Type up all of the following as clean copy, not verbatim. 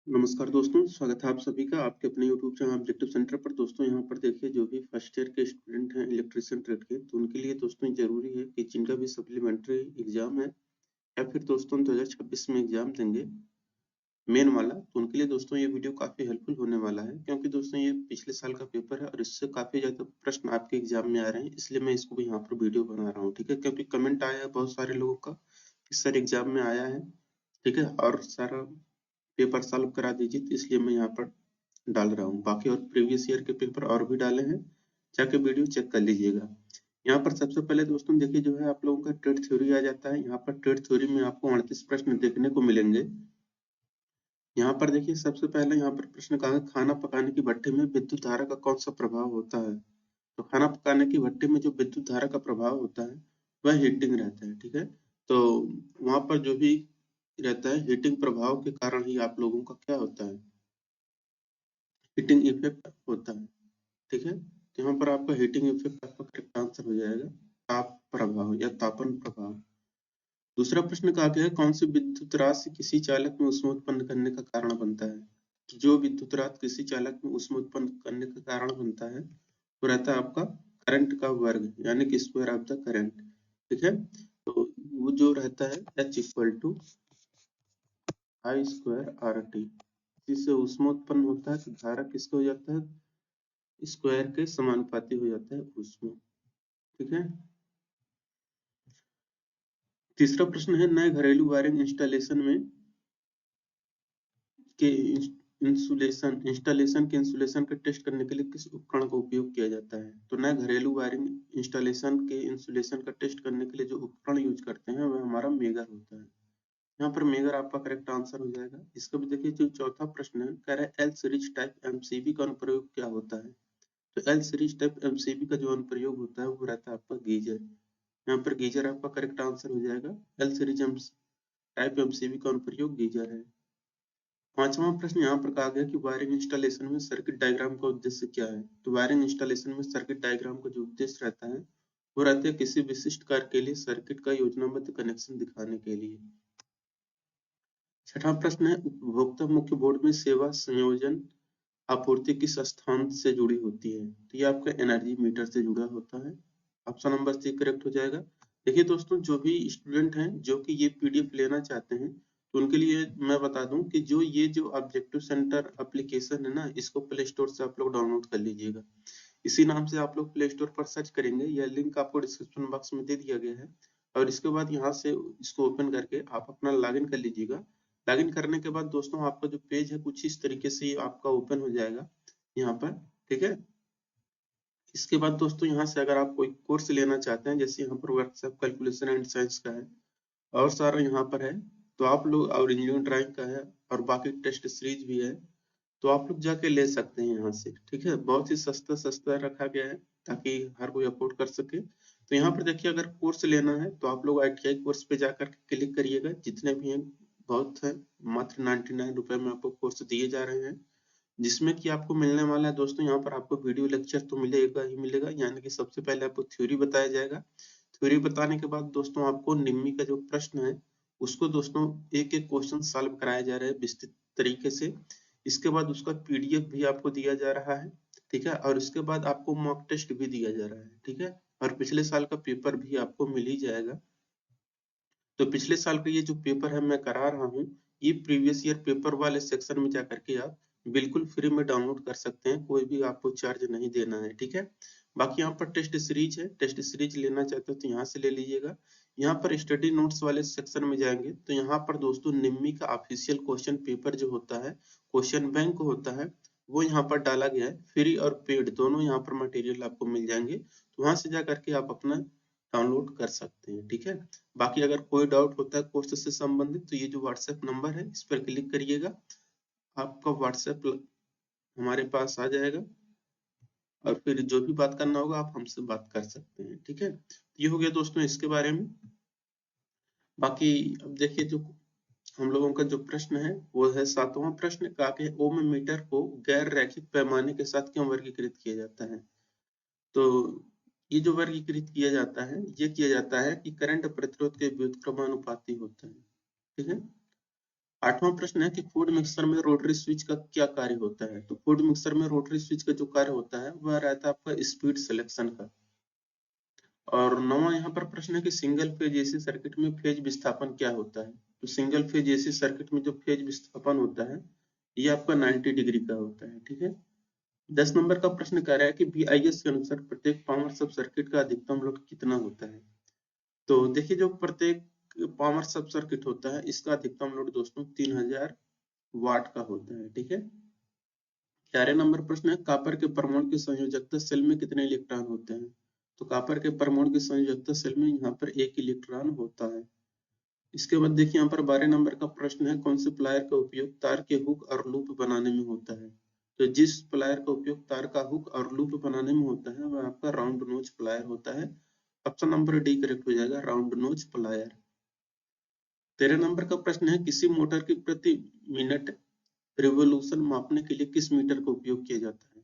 नमस्कार दोस्तों, स्वागत है आप सभी का आपके अपने यूट्यूब चैनल ऑब्जेक्टिव सेंटर पर। दोस्तों यहाँ पर देखिए, जो भी फर्स्ट ईयर के स्टूडेंट हैं इलेक्ट्रीशियन ट्रेड के, तो उनके लिए दोस्तों ज़रूरी है कि जिनका भी सप्लीमेंट्री एग्जाम है या फिर दोस्तों 2026 में एग्जाम देंगे मेन वाला, तो उनके लिए दोस्तों ये वीडियो काफ़ी हेल्पफुल होने वाला है। क्योंकि दोस्तों ये पिछले साल का पेपर है और इससे काफ़ी ज़्यादा प्रश्न आपके एग्जाम में आ रहे हैं, इसलिए मैं इसको भी यहाँ पर वीडियो बना रहा हूँ, ठीक है। क्योंकि कमेंट आया है बहुत सारे लोगों का कि सर एग्जाम में आया है, ठीक है, और सारा पेपर सॉल्व करा दीजिए, तो इसलिए मैं यहाँ पर डाल रहा हूँ। बाकी और प्रीवियस ईयर के पेपर और भी डाले हैं, जाके वीडियो चेक कर लीजिएगा। यहाँ पर सबसे पहले दोस्तों देखिए, जो है आप लोगों का ट्रेड थ्योरी आ जाता है। यहाँ पर ट्रेड थ्योरी में आपको 38 प्रश्न देखने को मिलेंगे। यहाँ पर देखिए, सबसे पहले यहाँ पर प्रश्न कहा है, खाना पकाने की भट्टी में विद्युत धारा का कौन सा प्रभाव होता है। तो खाना पकाने की भट्टी में जो विद्युत धारा का प्रभाव होता है वह हीटिंग रहता है, ठीक है। तो वहां पर जो भी रहता है, हीटिंग प्रभाव के कारण ही आप लोगों का क्या होता है, हीटिंग इफेक्ट होता है, ठीक है। तो यहाँ पर आपका हीटिंग इफेक्ट आपका करेक्ट आंसर हो जाएगा, ताप प्रभाव या तापन प्रभाव। दूसरा प्रश्न कहा गया है, कौन सी विद्युत राशि किसी चालक में ऊष्मा उत्पन्न करने का कारण बनता है। तो जो विद्युत राशि किसी चालक में ऊष्मा उत्पन्न करने का कारण बनता है वो रहता है आपका करंट का वर्ग, यानी कि स्क्वायर ऑफ द करंट, ठीक है। तो वो जो रहता है H equal to I square R T, जिससे ऊष्मा उत्पन्न होता है तो धारा किसका हो जाता है, स्क्वायर के समानुपाती हो जाता है ऊष्मा, ठीक है। तीसरा प्रश्न है, नए घरेलू वायरिंग इंस्टॉलेशन में के इंस्टॉलेशन के इंसुलेशन का टेस्ट करने के लिए किस उपकरण का उपयोग किया जाता है। तो नए घरेलू वायरिंग इंस्टॉलेशन के इंसुलेशन का टेस्ट करने के लिए जो उपकरण यूज करते हैं वह हमारा मेगर होता है। यहाँ पर मेगर आपका करेक्ट आंसर हो जाएगा। इसका भी देखिए, जो चौथा प्रश्न है, कह रहा है एल सीरीज टाइप एमसीबी का अनुप्रयोग क्या होता है। तो एल सीरीज टाइप एमसीबी का जो अनुप्रयोग होता है वो रहता है आपका गीजर। यहाँ पर गीजर आपका करेक्ट आंसर हो जाएगा। एल सीरीज टाइप एमसीबी का अनुप्रयोग गीजर है। पांचवा प्रश्न यहाँ पर कहा गया कि वायरिंग इंस्टॉलेशन में सर्किट डायग्राम का उद्देश्य क्या है। तो वायरिंग इंस्टॉलेशन में सर्किट डायग्राम का जो उद्देश्य रहता है वो रहता है किसी विशिष्ट कार्य के लिए सर्किट का योजनाबद्ध कनेक्शन दिखाने के लिए। छठा प्रश्न है, उपभोक्ता मुख्य बोर्ड में सेवा संयोजन आपूर्ति किस स्थान से जुड़ी होती है। तो ये आपका एनर्जी मीटर से जुड़ा होता है। ऑप्शन नंबर सी करेक्ट हो जाएगा। देखिए दोस्तों, जो भी स्टूडेंट हैं जो कि ये पीडीएफ लेना चाहते हैं, तो उनके लिए मैं बता दूं कि जो ऑब्जेक्टिव सेंटर एप्लीकेशन है ना, इसको प्ले स्टोर से आप लोग डाउनलोड कर लीजिएगा। इसी नाम से आप लोग प्ले स्टोर पर सर्च करेंगे, यह लिंक आपको डिस्क्रिप्शन बॉक्स में दे दिया गया है। और इसके बाद यहाँ से इसको ओपन करके आप अपना लॉगिन कर लीजिएगा। लॉगिन करने के बाद दोस्तों आपका जो पेज है कुछ इस तरीके से आपका ओपन हो जाएगा यहाँ पर, ठीक है। इसके बाद दोस्तों यहाँ से अगर आप कोई कोर्स लेना चाहते हैं, जैसे यहाँ पर व्हाट्सएप कैलकुलेशन एंड साइंस का है और सारा यहाँ पर है, तो आप लोग, और इंजीनियरिंग ड्राइंग का है और बाकी टेस्ट सीरीज भी है, तो आप लोग जाके ले सकते हैं यहाँ से, ठीक है। बहुत ही सस्ता सस्ता रखा गया है ताकि हर कोई अफोर्ड कर सके। तो यहाँ पर देखिए, अगर कोर्स लेना है तो आप लोग ITI कोर्स पे जाकर क्लिक करिएगा, जितने भी हैं बहुत है, मात्र 99 रुपए में आपको कोर्स दिए जा रहे हैं, जिसमें कि आपको मिलने वाला है दोस्तों, यहाँ पर आपको वीडियो लेक्चर तो मिलेगा ही मिलेगा। यानी कि सबसे पहले आपको थ्योरी बताया जाएगा। थ्योरी बताने के बाद दोस्तों आपको निम्मी का जो प्रश्न है उसको दोस्तों एक एक क्वेश्चन सॉल्व कराया जा रहा है विस्तृत तरीके से। इसके बाद उसका PDF भी आपको दिया जा रहा है, ठीक है। और उसके बाद आपको मॉक टेस्ट भी दिया जा रहा है, ठीक है। और पिछले साल का पेपर भी आपको मिल ही जाएगा। तो पिछले साल का ये जो पेपर है मैं करा रहा हूँ, ये प्रीवियस ईयर पेपर वाले सेक्शन में जाकर के आप बिल्कुल फ्री में डाउनलोड कर सकते हैं, कोई भी आपको चार्ज नहीं देना है, ठीक है। बाकी यहाँ पर टेस्ट सीरीज है, टेस्ट सीरीज लेना चाहते हो तो यहाँ से ले लीजिएगा। यहाँ पर स्टडी नोट्स वाले सेक्शन में जाएंगे तो यहाँ पर दोस्तों निम्मी का ऑफिशियल क्वेश्चन पेपर जो होता है, क्वेश्चन बैंक होता है, वो यहाँ पर डाला गया है। फ्री और पेड दोनों यहाँ पर मटेरियल आपको मिल जाएंगे, तो वहां से जा करके आप अपना डाउनलोड कर सकते हैं, ठीक है। बाकी अगर कोई डाउट होता है कोर्स से संबंधित, तो ये जो व्हाट्सएप नंबर है इस पर क्लिक करिएगा, आपका व्हाट्सएप हमारे पास आ जाएगा और फिर जो भी बात करना होगा आप हमसे बात कर सकते हैं, ठीक है। ये हो गया दोस्तों इसके बारे में। बाकी अब देखिए, जो हम लोगों का जो प्रश्न है वो है सातवां प्रश्न, कहा कि ओम मीटर को गैर रैखिक पैमाने के साथ क्यों वर्गीकृत किया जाता है। तो ये जो वर्गीकृत किया जाता है, ये किया जाता है कि करंट प्रतिरोध के व्युत्क्रमानुपाती होता है, ठीक है। 8वां प्रश्न है कि फूड मिक्सर में रोटरी स्विच का क्या कार्य होता है। तो फूड मिक्सर में रोटरी स्विच का जो कार्य होता है वह रहता है आपका स्पीड सिलेक्शन का। और 9वां यहाँ पर प्रश्न है कि सिंगल फेज एसी सर्किट में फेज विस्थापन क्या होता है। तो सिंगल फेज एसी सर्किट में जो फेज विस्थापन होता है ये आपका 90 डिग्री का होता है। ठीक है। 10 नंबर का प्रश्न कह रहा है कि BIS के अनुसार प्रत्येक पावर सब सर्किट का अधिकतम लोड कितना होता है। तो देखिए जो प्रत्येक पावर सब सर्किट होता है इसका अधिकतम लोड दोस्तों 3000 वाट का होता है। ठीक है। 11 नंबर प्रश्न है कॉपर के परमाणु की संयोजकता सेल में कितने इलेक्ट्रॉन होते हैं। तो कॉपर के परमाणु की संयोजकता सेल में यहाँ पर 1 इलेक्ट्रॉन होता है। इसके बाद देखिए यहाँ पर 12 नंबर का प्रश्न है कौन से प्लायर का उपयोग तार के हुक और लूप बनाने में होता है। तो जिस प्लायर का उपयोग तार का हुक और लूप बनाने में होता है वह आपका राउंड नोज प्लायर होता है। ऑप्शन नंबर डी करेक्ट हो जाएगा, राउंड नोज प्लायर। 13 नंबर का प्रश्न है किसी मोटर की प्रति मिनट रिवोल्यूशन मापने के लिए किस मीटर का उपयोग किया जाता है।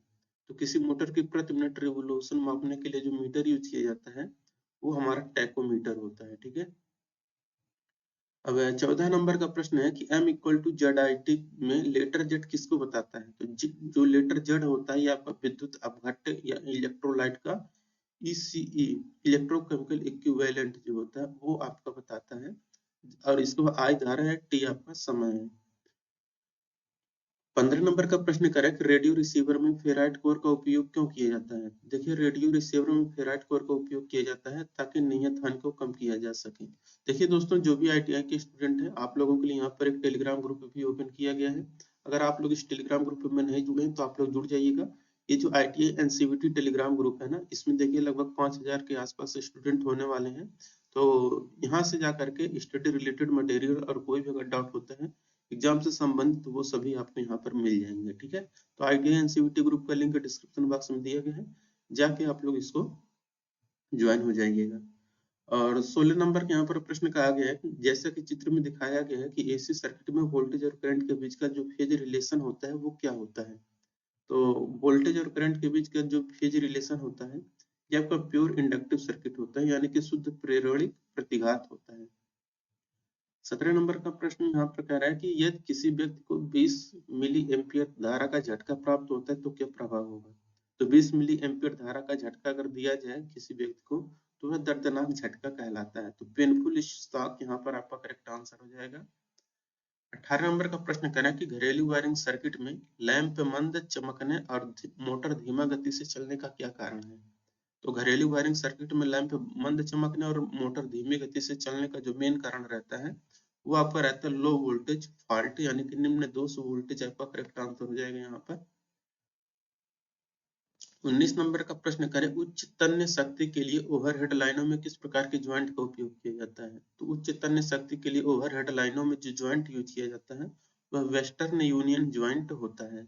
तो किसी मोटर की प्रति मिनट रिवोल्यूशन मापने के लिए जो मीटर यूज किया जाता है वो हमारा टैकोमीटर होता है। ठीक है। अब 14 नंबर का प्रश्न है कि M इक्वल टू ZIT में लेटर जेड किसको बताता है। तो जो लेटर जेड होता है ये आपका विद्युत अपघट्य या इलेक्ट्रोलाइट का ECE इलेक्ट्रोकेमिकल इक्विवेलेंट जो होता है वो आपका बताता है। और इसको I धारा है, T आपका समय है। 15 नंबर का प्रश्न करें कि रेडियो रिसीवर में फेराइट कोर का उपयोग क्यों किया जाता है। देखिए रेडियो रिसीवर में फेराइट कोर का उपयोग किया जाता है ताकि नियत हानि को कम किया जा सके। देखिए दोस्तों जो भी ITI के स्टूडेंट हैं आप लोगों के लिए यहाँ पर एक टेलीग्राम ग्रुप भी ओपन किया गया है। अगर आप लोग इस टेलीग्राम ग्रुप में नहीं जुड़े हैं तो आप लोग जुड़ जाइएगा। ये जो ITI NCVT टेलीग्राम ग्रुप है ना इसमें देखिए लगभग 5000 के आसपास स्टूडेंट होने वाले हैं। तो यहाँ से जा करके स्टडी रिलेटेड मटेरियल और कोई भी अगर डाउट होता है एग्जाम से संबंधित तो वो सभी आपको यहाँ पर मिल जाएंगे। ठीक है। तो ITI NCVT ग्रुप का लिंक डिस्क्रिप्शन बॉक्स में दिया गया है, जाके आप लोग इसको ज्वाइन हो जाइएगा। और 16 नंबर के यहाँ पर प्रश्न कहा गया है कि जैसा कि चित्र में दिखाया गया है कि AC सर्किट में वोल्टेज और करंट के बीच का जो फेज रिलेशन होता है वो क्या होता है। तो वोल्टेज और करंट के बीच का जो फेज रिलेशन होता है ये आपका प्योर इंडक्टिव सर्किट होता है, यानी कि शुद्ध प्रेरणिक प्रतिघात होता है। 17 नंबर का प्रश्न यहाँ पर कह रहा है कि यदि किसी व्यक्ति को 20 मिली एम्पियर धारा का झटका प्राप्त होता है तो क्या प्रभाव होगा। तो 20 मिली एम्पियर धारा का झटका अगर दिया जाए किसी व्यक्ति को तो वह दर्दनाक झटका कहलाता है। तो पेनफुल शॉक यहाँ पर आपका करेक्ट आंसर हो जाएगा। 18 नंबर का प्रश्न कह रहा है कि घरेलू वायरिंग सर्किट में लैंप मंद चमकने और मोटर धीमा गति से चलने का क्या कारण है। तो घरेलू वायरिंग सर्किट में लैंप मंद चमकने और मोटर धीमी गति से चलने का जो मेन कारण रहता है वो आपका रहता है लो वोल्टेज फॉल्ट, यानी कि निम्न दोष वोल्टेज आपका करेक्ट आंसर हो जाएगा यहाँ पर। 19 नंबर का प्रश्न करें उच्च तन्य शक्ति के लिए ओवरहेड लाइनों में किस प्रकार के ज्वाइंट का उपयोग किया जाता है। तो उच्च तन्य शक्ति के लिए ओवरहेड लाइनों में जो ज्वाइंट यूज किया जाता है वह वेस्टर्न यूनियन ज्वाइंट होता है।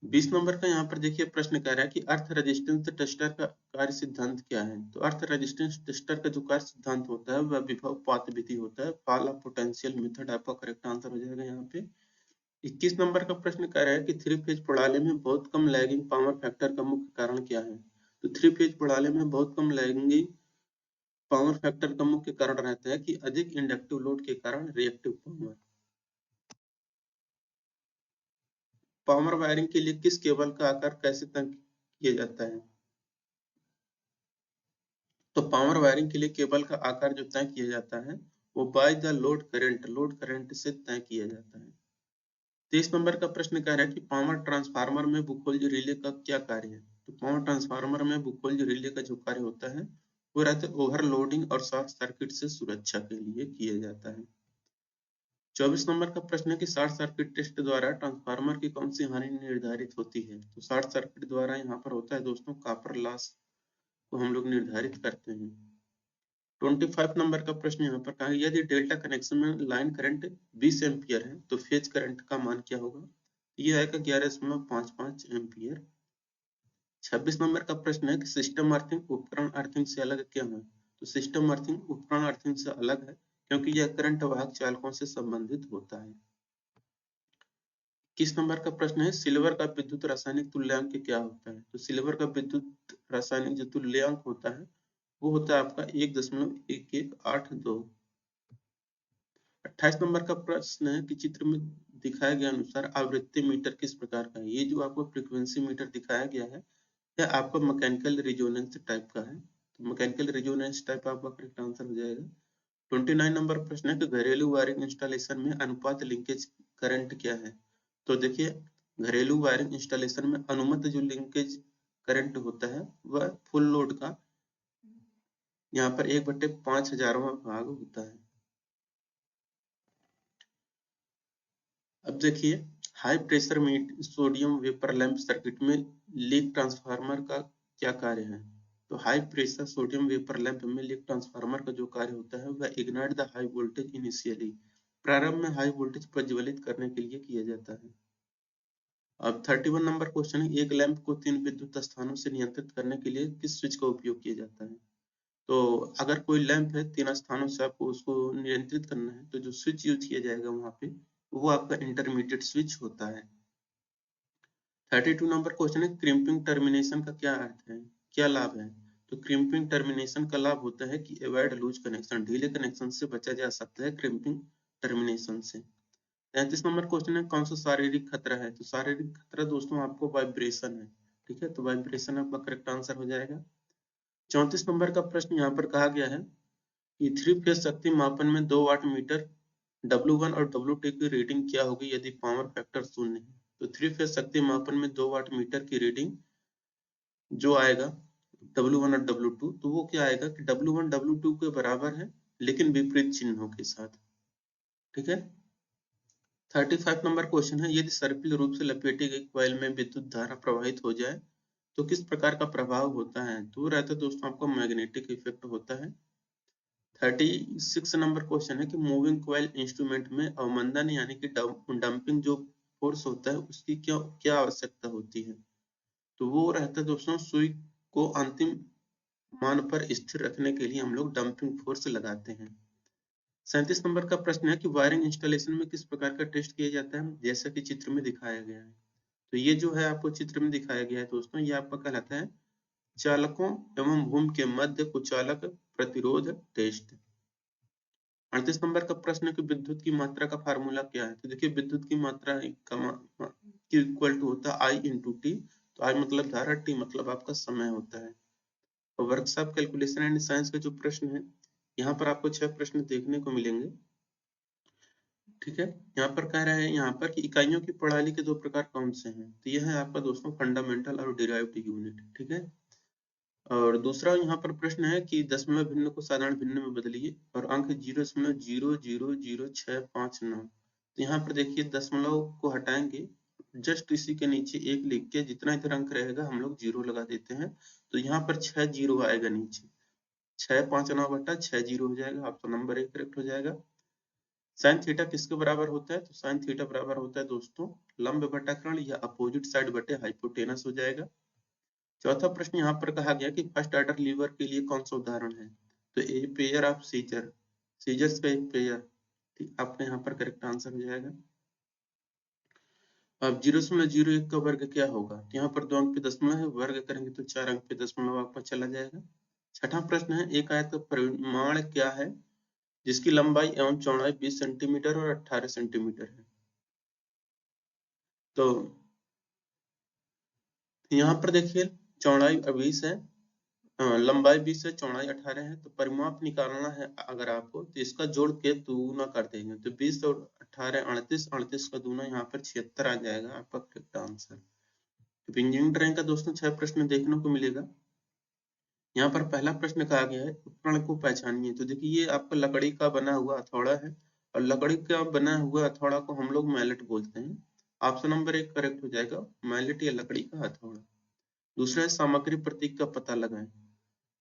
20 नंबर का यहाँ पर देखिए प्रश्न कह रहा है कि अर्थ रेजिस्टेंस टेस्टर का कार्य सिद्धांत क्या है। तो अर्थ रेजिस्टेंस टेस्टर का जो कार्य सिद्धांत होता है वह विभव पात विधि होता है। फॉल ऑफ पोटेंशियल मेथड आपका करेक्ट आंसर हो जाएगा यहाँ पे। 21 नंबर का प्रश्न कह रहा है कि थ्री फेज प्रणाली में बहुत कम लैगिंग पावर फैक्टर का मुख्य कारण क्या है। तो थ्री फेज प्रणाली में बहुत कम लैगिंग पावर फैक्टर का मुख्य कारण रहता है कि अधिक इंडक्टिव लोड के कारण रिएक्टिव पावर। पावर वायरिंग के लिए किस केबल का आकार कैसे तय किया जाता है। तो पावर वायरिंग के लिए केबल का आकार जो तय किया जाता है वो बाय द लोड करंट से तय किया जाता है। 23 नंबर का प्रश्न कह रहा है कि पावर ट्रांसफार्मर में बुकोल्ज रिले का क्या कार्य है। तो पावर ट्रांसफार्मर में बुकोल्ज रिले का जो कार्य होता है वो रहता है ओवरलोडिंग और शॉर्ट सर्किट से सुरक्षा के लिए किया जाता है। 24 नंबर का प्रश्न है कि शॉर्ट सर्किट टेस्ट द्वारा ट्रांसफार्मर की कौन सी हानि निर्धारित होती है। तो शॉर्ट सर्किट द्वारा यहाँ पर होता है दोस्तों कॉपर लॉस को हम लोग निर्धारित करते हैं। 25 नंबर का प्रश्न यहाँ पर कहा यदि डेल्टा कनेक्शन में लाइन करंट 20 एम्पियर है तो फेज करंट का मान क्या होगा। ये आएगा 11.55 एम्पियर। 26 नंबर का प्रश्न है कि सिस्टम अर्थिंग उपकरण अर्थिंग से अलग क्यों है। तो सिस्टम अर्थिंग उपकरण अर्थिंग से अलग है क्योंकि यह करंट वाहक चालकों से संबंधित होता है। 21 नंबर का प्रश्न है सिल्वर का विद्युत रासायनिक तुल्यांक क्या होता है। तो सिल्वर का विद्युत रासायनिक जो तुल्यांक होता है वो होता है आपका 1.1182। 28 नंबर का प्रश्न है कि चित्र में दिखाए गए अनुसार आवृत्ति मीटर किस प्रकार का है। ये जो आपको फ्रीक्वेंसी मीटर दिखाया गया है यह आपका मैकेनिकल रिजोनेंस टाइप का है। तो मैकेनिकल रिजोनेंस टाइप आपका करेक्ट आंसर हो जाएगा। 29 नंबर प्रश्न है कि घरेलू वायरिंग इंस्टॉलेशन में अनुपात लिंकेज करंट क्या है। तो देखिए घरेलू वायरिंग इंस्टॉलेशन में अनुमत जो लिंकेज करंट होता है वह फुल लोड का यहाँ पर 1/5000वां भाग होता है। अब देखिए high pressure sodium vapour lamp circuit में लीक ट्रांसफार्मर का क्या कार्य है। तो high pressure sodium vapour lamp में लीक ट्रांसफार्मर का जो कार्य होता है वह ignite the high voltage initially, प्रारंभ में हाई वोल्टेज प्रज्वलित करने के लिए किया जाता है। अब 31 नंबर क्वेश्चन है एक लैंप को 3 विद्युत स्थानों से नियंत्रित करने के लिए किस स्विच का उपयोग किया जाता है। तो अगर कोई लैंप है 3 स्थानों से आपको उसको नियंत्रित करना है तो जो स्विच यूज किया जाएगा वहां पे वो आपका इंटरमीडिएट स्विच होता है। 32 नंबर क्वेश्चन है क्रिम्पिंग टर्मिनेशन का क्या अर्थ है, क्या लाभ है। तो क्रिम्पिंग टर्मिनेशन का लाभ होता है कि अवॉइड लूज कनेक्शन, ढीले कनेक्शन से बचा जा सकता है क्रिम्पिंग टर्मिनेशन से। 33 नंबर क्वेश्चन है कौन सा शारीरिक खतरा है। तो शारीरिक खतरा दोस्तों आपको वाइब्रेशन है, ठीक है, तो वाइब्रेशन आपका करेक्ट आंसर हो जाएगा। 34 नंबर का प्रश्न यहाँ पर कहा गया है कि 3 फेज शक्ति मापन में 2 वाट मीटर W1 और W2 की रीडिंग क्या होगी यदि पावर फैक्टर 0 है। तो 3 फेज शक्ति मापन में 2 वाट मीटर की रीडिंग जो आएगा W1 और W2 तो वो क्या आएगा कि W1 W2 के बराबर है लेकिन विपरीत चिन्हों के साथ, ठीक है। 35 नंबर क्वेश्चन है यदि सर्पिल रूप से लपेटी गई कॉइल में विद्युत धारा प्रवाहित हो जाए तो किस प्रकार का प्रभाव होता है। तो रहता है दोस्तों आपको मैग्नेटिक इफेक्ट होता है। 36 नंबर क्वेश्चन है कि मूविंग कॉइल इंस्ट्रूमेंट में अवमंदन यानी कि डंपिंग जो फोर्स होता है उसकी क्या क्या आवश्यकता होती है। तो वो रहता है दोस्तों सुई को अंतिम मान पर स्थिर रखने के लिए हम लोग डंपिंग फोर्स लगाते हैं। 37 नंबर का प्रश्न है कि वायरिंग इंस्टॉलेशन में किस प्रकार का टेस्ट किया जाता है जैसा कि चित्र में दिखाया गया है। तो ये जो है आपको चित्र में दिखाया गया है दोस्तों ये आपका कहलाता है चालकों एवं भूमि के मध्य कुचालक प्रतिरोध टेस्ट। 38 नंबर का प्रश्न है कि विद्युत की मात्रा का फार्मूला क्या है। तो देखिए विद्युत की मात्रा की इक्वल टू होता है आई इंटू टी। तो आई मतलब धारा, टी मतलब आपका समय होता है। और वर्कशॉप कैलकुलेशन एंड साइंस का जो प्रश्न है यहाँ पर आपको 6 प्रश्न देखने को मिलेंगे, ठीक है। यहाँ पर कह रहे हैं यहाँ पर कि इकाइयों की प्रणाली के 2 प्रकार कौन से हैं। तो यह है आपका दोस्तों फंडामेंटल और डिराइव्ड यूनिट, ठीक है। और दूसरा यहाँ पर प्रश्न है कि दशमलव भिन्न को साधारण भिन्न में बदलिए और अंक 0.0000659। तो यहाँ पर देखिए दशमलव को हटाएंगे, जस्ट इसी के नीचे 1 लिख के जितना इधर अंक रहेगा हम लोग 0 लगा देते हैं। तो यहाँ पर 6 0 आएगा नीचे, 6×5=6 0 हो जाएगा, ऑप्शन नंबर 1 करेक्ट हो जाएगा। साइन थीटा किसके बराबर होता है। तो साइन थीटा बराबर होता है दोस्तों लंब बटा कर्ण या अपोजिट साइड बटे हाइपोटेनस हो जाएगा। चौथा प्रश्न यहाँ पर कहा गया कि फर्स्ट ऑर्डर लीवर के लिए कौन सा उदाहरण है। तो a pair of scissor, scissors का एक पेयर, ठीक आपका यहाँ पर करेक्ट आंसर हो जाएगा। अब 0.01 का वर्ग क्या होगा। तो यहाँ पर 2 अंक पे दशमलव है, वर्ग करेंगे तो 4 अंक पे दशमलव आपका चला जाएगा। छठा प्रश्न है एक आयत का परिमाण क्या है जिसकी लंबाई एवं चौड़ाई 20 सेंटीमीटर और 18 सेंटीमीटर है। तो यहाँ पर देखिए चौड़ाई 20 है, लंबाई 20 है, चौड़ाई 18 है। तो परिमाप निकालना है अगर आपको तो इसका जोड़ के दूना कर देंगे तो 20 और 18 38, 38 का दूना यहाँ पर 76 आ जाएगा आपका करेक्ट आंसर। तो इंजीनियरिंग ड्राइंग का दोस्तों 6 प्रश्न देखने को मिलेगा। यहाँ पर पहला प्रश्न कहा गया है उपकरण को पहचानिए। तो देखिए ये आपका लकड़ी का बना हुआ हथौड़ा है और लकड़ी का बना हुआ हथौड़ा को हम लोग मैलेट बोलते हैं। ऑप्शन नंबर 1 करेक्ट हो जाएगा, मैलेट या लकड़ी का हथौड़ा। दूसरा है सामग्री प्रतीक का पता लगाएं।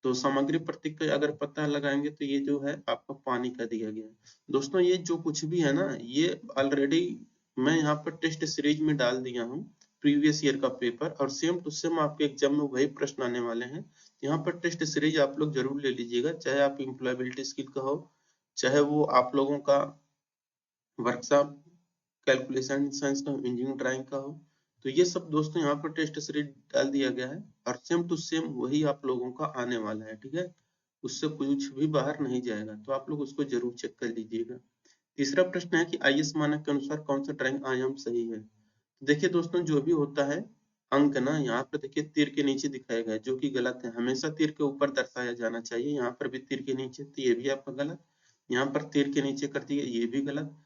तो सामग्री प्रतीक का अगर पता लगाएंगे तो ये जो है आपका पानी का दिया गया है। दोस्तों ये जो कुछ भी है ना ये ऑलरेडी मैं यहाँ पर टेस्ट सीरीज में डाल दिया हूँ प्रीवियस ईयर का पेपर, और सेम टू सेम आपके एग्जाम में वही प्रश्न आने वाले हैं। यहाँ पर टेस्ट सीरीज आप लोग जरूर ले लीजिएगा, चाहे आप इम्प्लॉयबिलिटी स्किल का हो, चाहे वो आप लोगों का वर्कशॉप कैलकुलेशन साइंस का, इंजीनियरिंग ड्राइंग का हो। तो ये सब दोस्तों यहाँ पर टेस्ट सीरीज डाल दिया गया है और सेम टू सेम वही आप लोगों का आने वाला है, ठीक है। उससे कुछ भी बाहर नहीं जाएगा, तो आप लोग उसको जरूर चेक कर लीजिएगा। तीसरा प्रश्न है कि आईएस मानक के अनुसार कौन सा ड्राइंग आयाम सही है। देखिए दोस्तों, जो भी होता है अंक ना, यहाँ पर देखिए तीर के नीचे दिखाया गया है, जो कि गलत है। हमेशा तीर के ऊपर दर्शाया जाना चाहिए। यहाँ पर भी तीर के नीचे, तो ये भी आपका गलत। यहाँ पर तीर के नीचे कर दिया, ये भी गलत।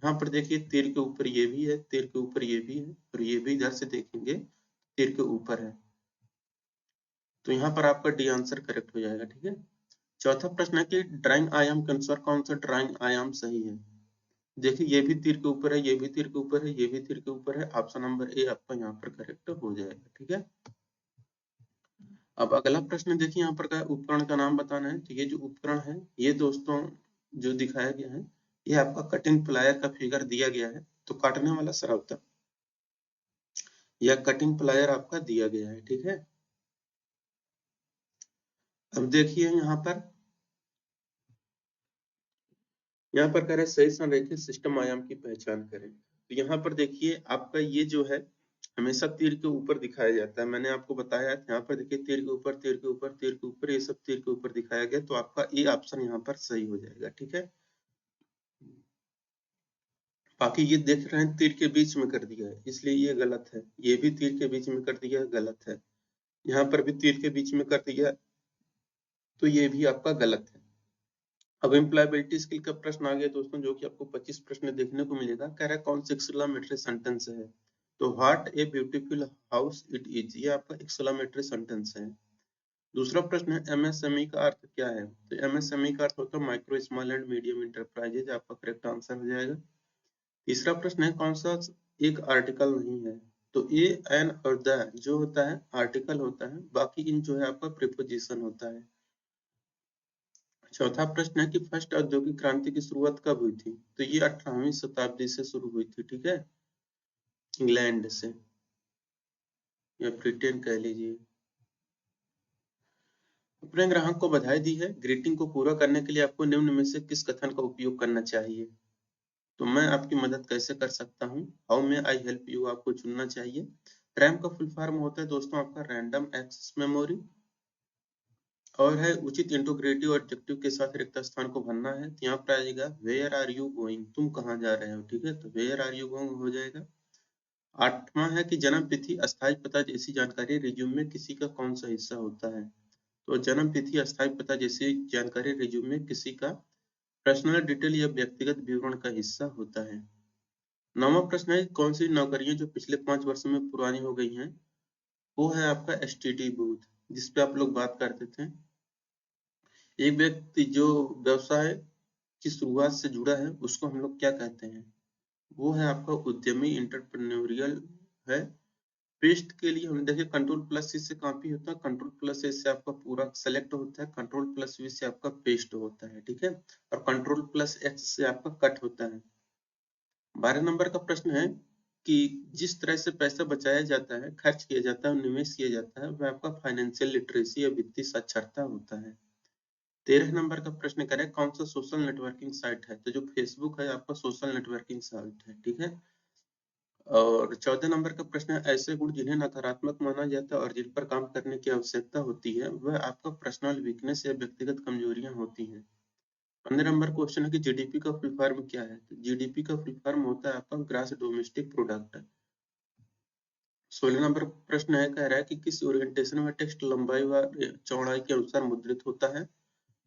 यहाँ पर देखिए तीर के ऊपर ये भी है, तीर के ऊपर ये भी है, और ये भी इधर से देखेंगे तीर के ऊपर है। तो यहाँ पर आपका डी आंसर करेक्ट हो जाएगा। ठीक है। चौथा प्रश्न है कि ड्राइंग आयाम के अनुसार कौन सा ड्राइंग आयाम सही है। देखिए ये भी तीर के ऊपर है, ये भी तीर के ऊपर है, ये भी तीर के ऊपर है। ऑप्शन नंबर ए आपका यहाँ पर करेक्ट हो जाएगा। ठीक है। अब अगला प्रश्न देखिए, यहाँ पर का उपकरण का नाम बताना है। तो ये जो उपकरण है, ये दोस्तों जो दिखाया गया है, ये आपका कटिंग प्लायर का फिगर दिया गया है। तो काटने वाला सराउता या कटिंग प्लायर आपका दिया गया है। ठीक है। अब देखिए यहाँ पर कह रहे हैं सही संरेखित सिस्टम आयाम की पहचान करें। तो यहाँ पर देखिए आपका ये जो है हमेशा तीर के ऊपर दिखाया जाता है। मैंने आपको बताया था, यहाँ पर देखिए तीर के ऊपर, तीर के ऊपर, तीर के ऊपर, ये सब तीर के ऊपर दिखाया गया। तो आपका ए ऑप्शन यहाँ पर सही हो जाएगा। ठीक है। बाकी ये देख रहे हैं तीर के बीच में कर दिया है, इसलिए ये गलत है। ये भी तीर के बीच में कर दिया है, गलत है। यहाँ पर भी तीर के बीच में कर दिया, तो ये भी आपका गलत है। अब एम्प्लॉयबिलिटी स्किल का प्रश्न आ गया दोस्तों, जो कि आपको 25 प्रश्न देखने को मिलेगा। कह रहा है कौन सा एक्सक्लेमेटरी सेंटेंस है। तो what a beautiful house it is, ये आपका एक्सक्लेमेटरी सेंटेंस है। दूसरा प्रश्न है एमएसएमई का अर्थ क्या है। तो एमएसएमई का अर्थ होता है micro small and medium enterprises, आपका करेक्ट आंसर हो जाएगा। तीसरा प्रश्न है कौन सा एक आर्टिकल नहीं है। तो ए, एन और द जो होता है आर्टिकल होता है, बाकी इन जो है आपका प्रीपोजिशन होता है। चौथा प्रश्न है कि फर्स्ट औद्योगिक क्रांति की शुरुआत कब हुई थी। तो ये 18वीं शताब्दी से शुरू हुई थी। ठीक है। इंग्लैंड से या ब्रिटेन कह लीजिए। अपने ग्राहक को बधाई दी है, ग्रीटिंग को पूरा करने के लिए आपको निम्न में से किस कथन का उपयोग करना चाहिए। तो मैं आपकी मदद कैसे कर सकता हूँ, how may I help you आपको चुनना चाहिए। रैम का फुल फॉर्म होता है दोस्तों आपका रैंडम एक्सेस मेमोरी, और है उचित इंटोग्रेटिव और एडजेक्टिव के साथ रिक्त स्थान को भरना है। तो यहाँ पर आएगा वेयर आर यू गोइंग, तुम कहाँ जा रहे हो। ठीक है। तो वेयर आर यू गोइंग हो जाएगा। आठवां है कि जन्म तिथि, अस्थायी पता जैसी जानकारी रिज्यूम में किसी का कौन सा हिस्सा होता है। तो जन्म तिथि, अस्थायी पता जैसी जानकारी रिज्यूम में किसी का पर्सनल डिटेल या व्यक्तिगत विवरण का हिस्सा होता है। नौवां प्रश्न है कौन सी नौकरियां जो पिछले 5 वर्षों में पुरानी हो गई हैं। वो है आपका एसटीडी बूथ, जिसपे आप लोग बात करते थे। एक व्यक्ति जो व्यवसाय की शुरुआत से जुड़ा है, उसको हम लोग क्या कहते हैं। वो है आपका उद्यमी, इंटरप्रेन्योरियल है। पेस्ट के लिए हम देखिए कंट्रोल प्लस सी से कॉपी होता है, कंट्रोल प्लस ए से आपका पूरा सेलेक्ट होता है, कंट्रोल प्लस वी से आपका पेस्ट होता है। ठीक है। और कंट्रोल प्लस एक्स से आपका कट होता है। 12 नंबर का प्रश्न है कि जिस तरह से पैसा बचाया जाता है, खर्च किया जाता है और निवेश किया जाता है, वह आपका फाइनेंशियल लिटरेसी या वित्तीय साक्षरता होता है। 13 नंबर का प्रश्न करें कौन सा सोशल नेटवर्किंग साइट है। तो जो फेसबुक है आपका सोशल नेटवर्किंग साइट है। ठीक है। और 14 नंबर का प्रश्न है ऐसे गुण जिन्हें नकारात्मक माना जाता है और जिन पर काम करने की आवश्यकता होती है, वह आपका पर्सनल वीकनेस या व्यक्तिगत कमजोरियां होती हैं। 15 नंबर क्वेश्चन है कि जीडीपी का फुल फॉर्म क्या है। तो जीडीपी का फुल फॉर्म होता है आपका ग्रॉस डोमेस्टिक प्रोडक्ट। 16 नंबर प्रश्न है कह रहा है कि किस ओरिएंटेशन में टेक्स्ट लंबाई व चौड़ाई के अनुसार मुद्रित होता है।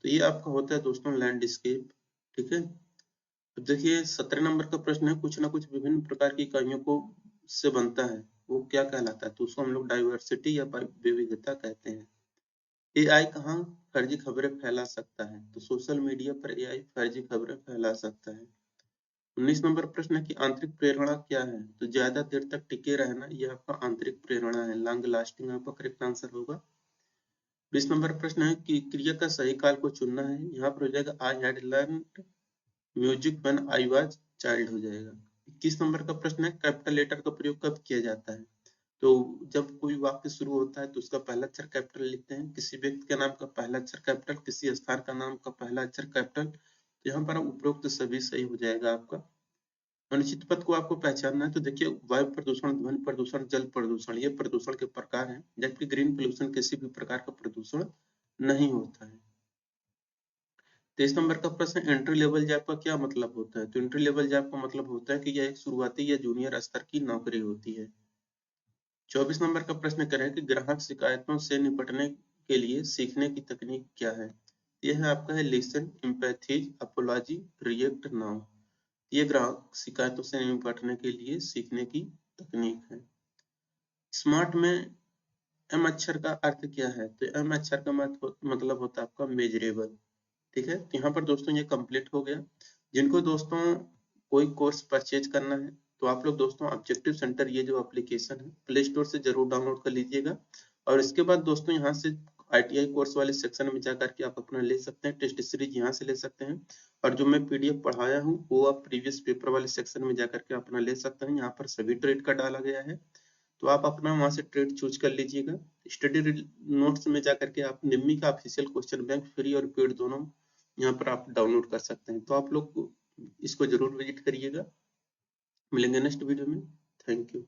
तो ये आपका होता है दोस्तों लैंडस्केप। ठीक है। तो देखिए 17 नंबर का प्रश्न है कुछ ना कुछ विभिन्न प्रकार की इकाइयों को से बनता है, वो क्या कहलाता है। तो उसको हम लोग डाइवर्सिटी या विविधता कहते हैं। एआई कहाँ फर्जी खबरें फैला सकता है। तो सोशल मीडिया पर एआई फर्जी खबरें फैला सकता है। 19 नंबर प्रश्न है कि आंतरिक प्रेरणा क्या है। तो ज्यादा देर तक टिके रहना, यह आपका आंतरिक प्रेरणा है, लॉन्ग लास्टिंग आपका करेक्ट आंसर होगा। 20 नंबर प्रश्न है कि क्रिया का सही काल को चुनना है। यहाँ पर हो जाएगा I had learn music when I was child हो जाएगा। 21 नंबर का प्रश्न है कैपिटल लेटर का प्रयोग कब किया जाता है। तो जब कोई वाक्य शुरू होता है तो उसका पहला अक्षर कैपिटल लिखते हैं। किसी व्यक्ति का नाम का पहला अक्षर कैपिटल, किसी स्थान का नाम का पहला अक्षर कैपिटल। तो यहाँ पर उपरोक्त सभी सही हो जाएगा आपका। अनिश्चित पद को आपको पहचानना है। तो देखिए वायु प्रदूषण, ध्वनि प्रदूषण, जल प्रदूषण, ये प्रदूषण के प्रकार हैं, जबकि ग्रीन पोल्यूशन किसी भी प्रकार का प्रदूषण नहीं होता है। 23 नंबर का प्रश्न, एंट्री लेवल जॉब का क्या मतलब होता है? तो एंट्री लेवल जॉब का मतलब होता है कि यह एक शुरुआती या जूनियर स्तर की नौकरी होती है। 24 नंबर का प्रश्न करें कि ग्राहक शिकायतों से निपटने के लिए सीखने की तकनीक क्या है? यह आपका है लिसन, एम्पैथीज, अपोलॉजी, रिएक्ट नाउ। ये ग्राहक शिकायतों से निपटने के लिए सीखने की तकनीक है। स्मार्ट में एम अक्षर का अर्थ क्या है? तो एम अक्षर का मतलब होता है आपका मेजरेबल। ठीक है, तो यहाँ पर दोस्तों ये कंप्लीट हो गया। जिनको दोस्तों कोई कोर्स परचेज करना है तो आप लोग दोस्तों ऑब्जेक्टिव सेंटर ये जो एप्लीकेशन है प्ले स्टोर से जरूर डाउनलोड कर लीजिएगा। और इसके बाद दोस्तों यहाँ से ITI कोर्स वाले सेक्शन में जाकर के आप अपना ले सकते हैं, टेस्ट सीरीज यहाँ से ले सकते हैं। और जो मैं PDF पढ़ाया हूँ वो आप प्रीवियस पेपर वाले सेक्शन में जाकर के अपना ले सकते हैं। यहाँ पर सभी ट्रेड का डाला गया है, तो आप अपना वहां से ट्रेड चूज कर लीजिएगा। स्टडी नोट्स में जाकर के आप निम्मी का ऑफिशियल क्वेश्चन बैंक फ्री और पेड दोनों यहाँ पर आप डाउनलोड कर सकते हैं। तो आप लोग इसको जरूर विजिट करिएगा। मिलेंगे नेक्स्ट वीडियो में। Thank you.